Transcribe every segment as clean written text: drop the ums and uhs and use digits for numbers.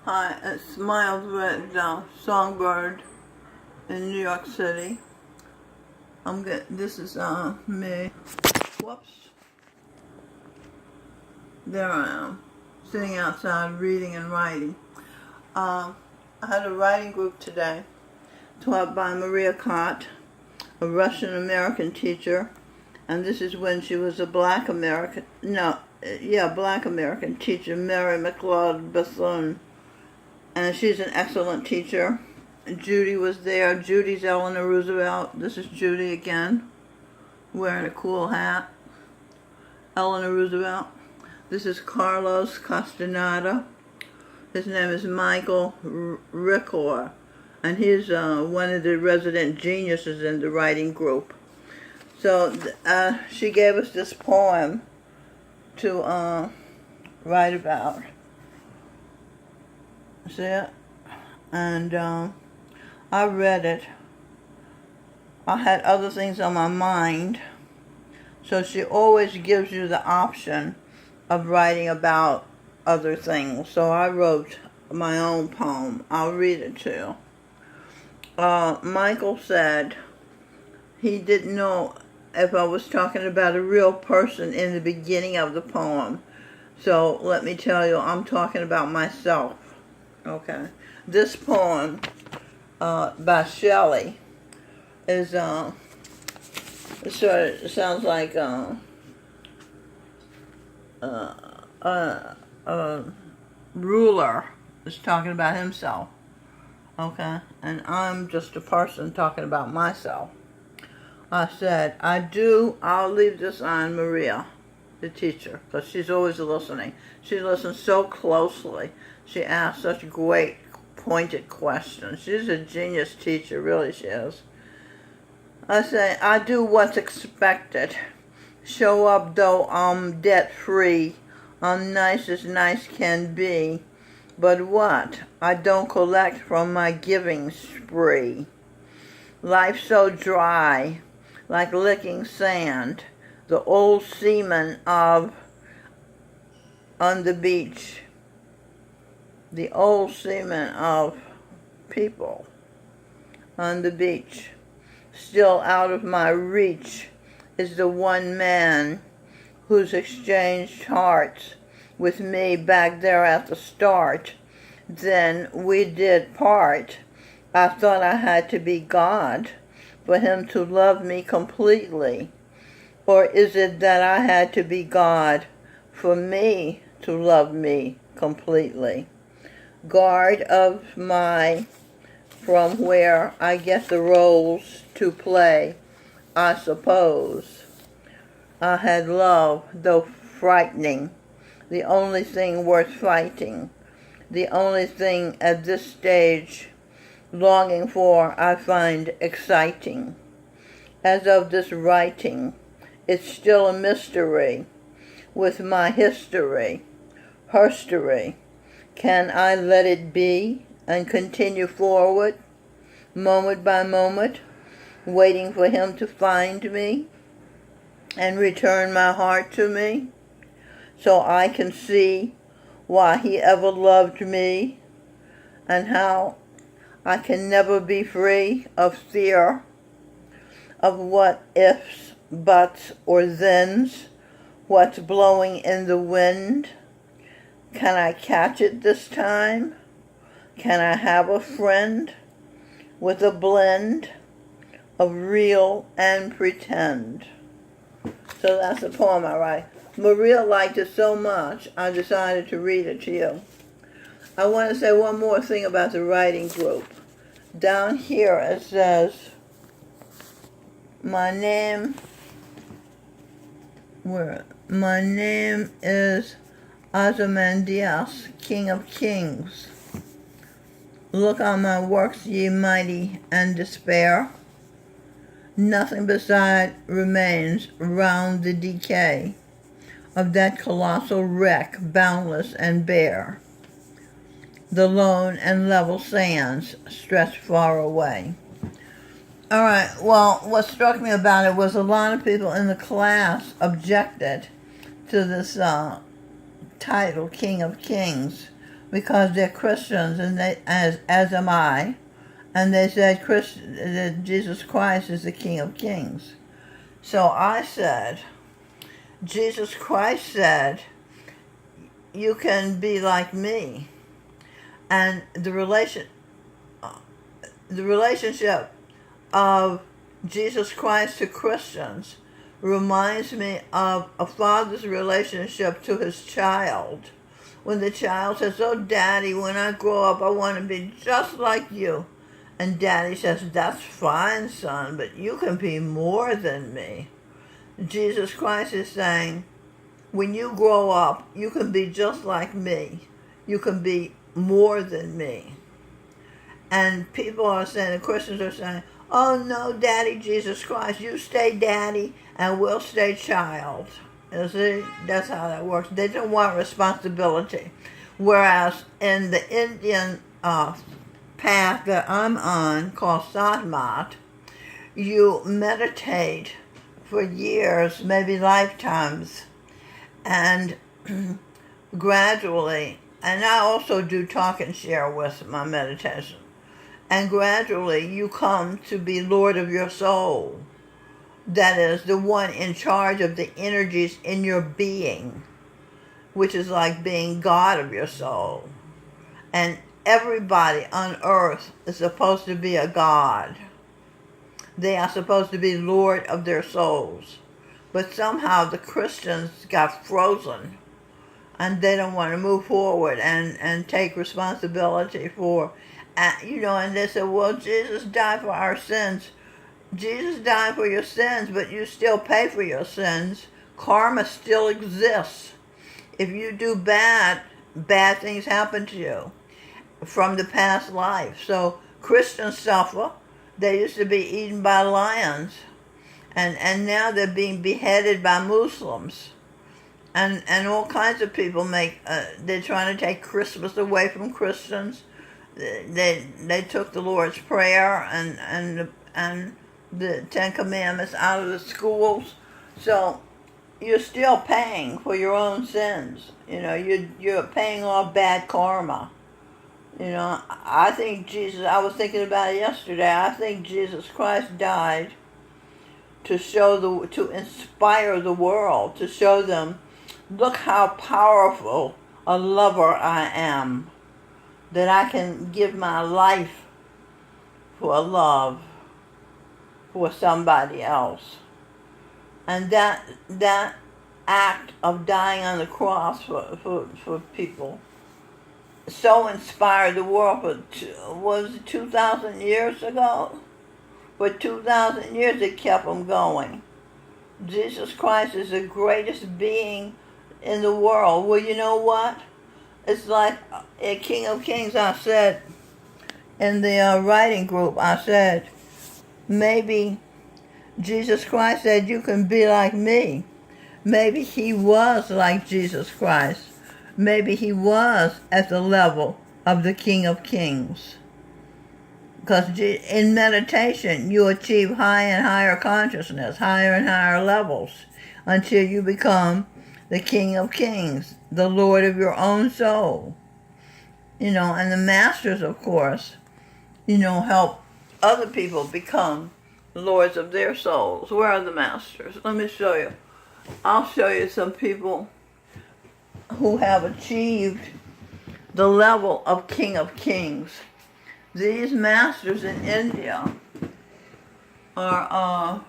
Hi, it's Miles with Songbird in New York City. This is me. Whoops. There I am, sitting outside reading and writing. I had a writing group today, taught by Maria Kott, a Russian-American teacher, and this is when she was a Black American teacher, Mary McLeod Bethune. And she's an excellent teacher. Judy was there. Judy's Eleanor Roosevelt. This is Judy again, wearing a cool hat. Eleanor Roosevelt. This is Carlos Castaneda. His name is Michael Ricor, and he's one of the resident geniuses in the writing group. So she gave us this poem to write about. See it? And I read it. I had other things on my mind. So she always gives you the option of writing about other things. So I wrote my own poem. I'll read it to you. Michael said he didn't know if I was talking about a real person in the beginning of the poem. So let me tell you, I'm talking about myself. Okay, this poem by Shelley is it sort of sounds like ruler is talking about himself. Okay, and I'm just a person talking about myself. I said, I'll leave this on Maria, the teacher, because she's always listening. She listens so closely. She asks such great, pointed questions. She's a genius teacher, really she is. I say, I do what's expected. Show up though I'm debt-free. I'm nice as nice can be. But what? I don't collect from my giving spree. Life so dry, like licking sand. The old seaman on the beach. The old seaman of people on the beach. Still out of my reach is the one man who's exchanged hearts with me back there at the start. Then we did part. I thought I had to be God for him to love me completely. Or is it that I had to be God for me to love me completely? Guard of from where I get the roles to play, I suppose. I had love, though frightening, the only thing worth fighting, the only thing at this stage longing for I find exciting. As of this writing, it's still a mystery with my history, herstory. Can I let it be and continue forward, moment by moment, waiting for him to find me and return my heart to me, so I can see why he ever loved me and how I can never be free of fear of what ifs, buts, or thens, what's blowing in the wind. Can I catch it this time? Can I have a friend with a blend of real and pretend? So that's the poem I write. Maria liked it so much, I decided to read it to you. I want to say one more thing about the writing group. Down here it says, my name is Ozymandias, King of Kings. Look on my works, ye mighty, and despair. Nothing beside remains round the decay of that colossal wreck, boundless and bare. The lone and level sands stretch far away. All right, well, what struck me about it was a lot of people in the class objected to this title, King of Kings, because they're Christians, and as am I, and they said that Jesus Christ is the King of Kings. So I said, Jesus Christ said, you can be like me. And the relationship of Jesus Christ to Christians reminds me of a father's relationship to his child. When the child says, oh, Daddy, when I grow up, I want to be just like you. And Daddy says, that's fine, son, but you can be more than me. Jesus Christ is saying, when you grow up, you can be just like me. You can be more than me. And people are saying, the Christians are saying, oh, no, Daddy, Jesus Christ, you stay Daddy and we'll stay child. You see, that's how that works. They don't want responsibility. Whereas in the Indian path that I'm on, called Sadmat, you meditate for years, maybe lifetimes, and gradually, and I also do talk and share with my meditation, and gradually you come to be Lord of your soul. That is, the one in charge of the energies in your being, which is like being God of your soul. And everybody on earth is supposed to be a God. They are supposed to be Lord of their souls. But somehow the Christians got frozen, and they don't want to move forward and take responsibility for, and they said, well, Jesus died for our sins. Jesus died for your sins, but you still pay for your sins. Karma still exists. If you do bad things happen to you from the past life. So Christians suffer. They used to be eaten by lions, and now they're being beheaded by Muslims. And all kinds of people they're trying to take Christmas away from Christians. They took the Lord's Prayer and the Ten Commandments out of the schools. So you're still paying for your own sins. You're paying off bad karma. I think I was thinking about it yesterday, I think Jesus Christ died to inspire the world, to show them, look how powerful a lover I am, that I can give my life for love for somebody else. And that act of dying on the cross for people so inspired the world. Was it 2,000 years ago? For 2,000 years it kept them going. Jesus Christ is the greatest being in the world. Well, you know what? It's like a King of Kings. I said in the writing group, I said, maybe Jesus Christ said, you can be like me. Maybe he was like Jesus Christ. Maybe he was at the level of the King of Kings. Because in meditation, you achieve higher and higher consciousness, higher and higher levels, until you become the King of Kings, the Lord of your own soul. And the masters, of course, help other people become lords of their souls. Where are the masters? Let me show you. I'll show you some people who have achieved the level of King of Kings. These masters in India are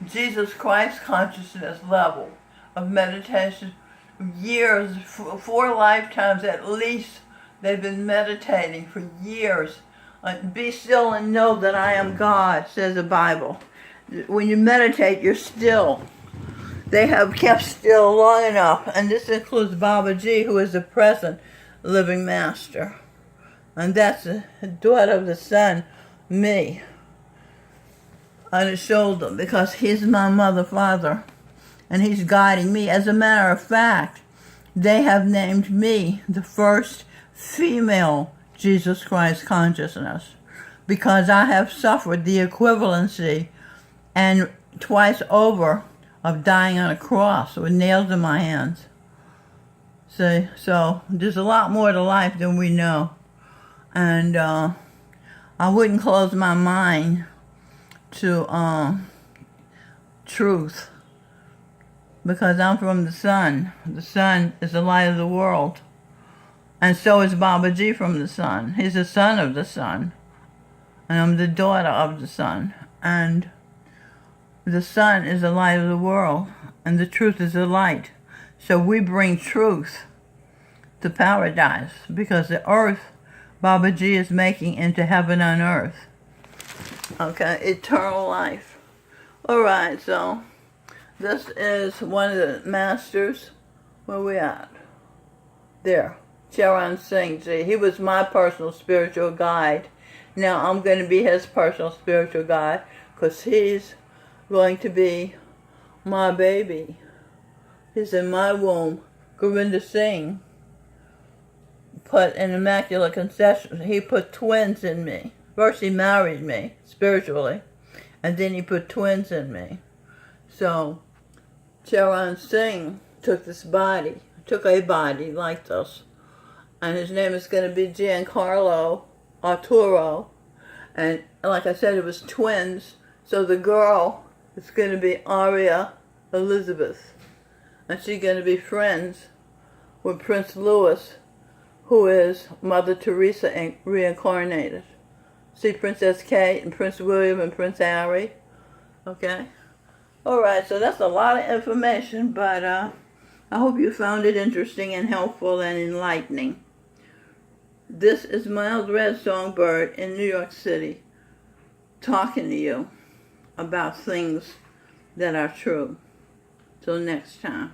Jesus Christ consciousness level of meditation. Years, 4 lifetimes at least, they've been meditating for years. Be still and know that I am God, says the Bible. When you meditate, you're still. They have kept still long enough, and this includes Babaji, who is the present living master. And that's the daughter of the sun, me, on his shoulder, because he's my mother, father, and he's guiding me. As a matter of fact, they have named me the first female Jesus Christ consciousness, because I have suffered the equivalency and twice over of dying on a cross with nails in my hands. See, so there's a lot more to life than we know. And I wouldn't close my mind to truth, because I'm from the sun. The sun is the light of the world. And so is Baba G from the sun. He's the son of the sun. And I'm the daughter of the sun. And the sun is the light of the world. And the truth is the light. So we bring truth to paradise, because the earth Baba G is making into heaven on earth. Okay, eternal life. Alright, so this is one of the masters. Where we at? There. Charan Singh. See, he was my personal spiritual guide. Now I'm going to be his personal spiritual guide, because he's going to be my baby. He's in my womb. Govinda Singh put an immaculate conception. He put twins in me. First he married me spiritually, and then he put twins in me. So Charan Singh took a body like this, and his name is going to be Giancarlo Arturo. And like I said, it was twins. So the girl is going to be Aria Elizabeth. And she's going to be friends with Prince Louis, who is Mother Teresa reincarnated. See Princess Kate and Prince William and Prince Harry. Okay? Alright, so that's a lot of information, but I hope you found it interesting and helpful and enlightening. This is Mild Red Songbird in New York City, talking to you about things that are true. Till next time.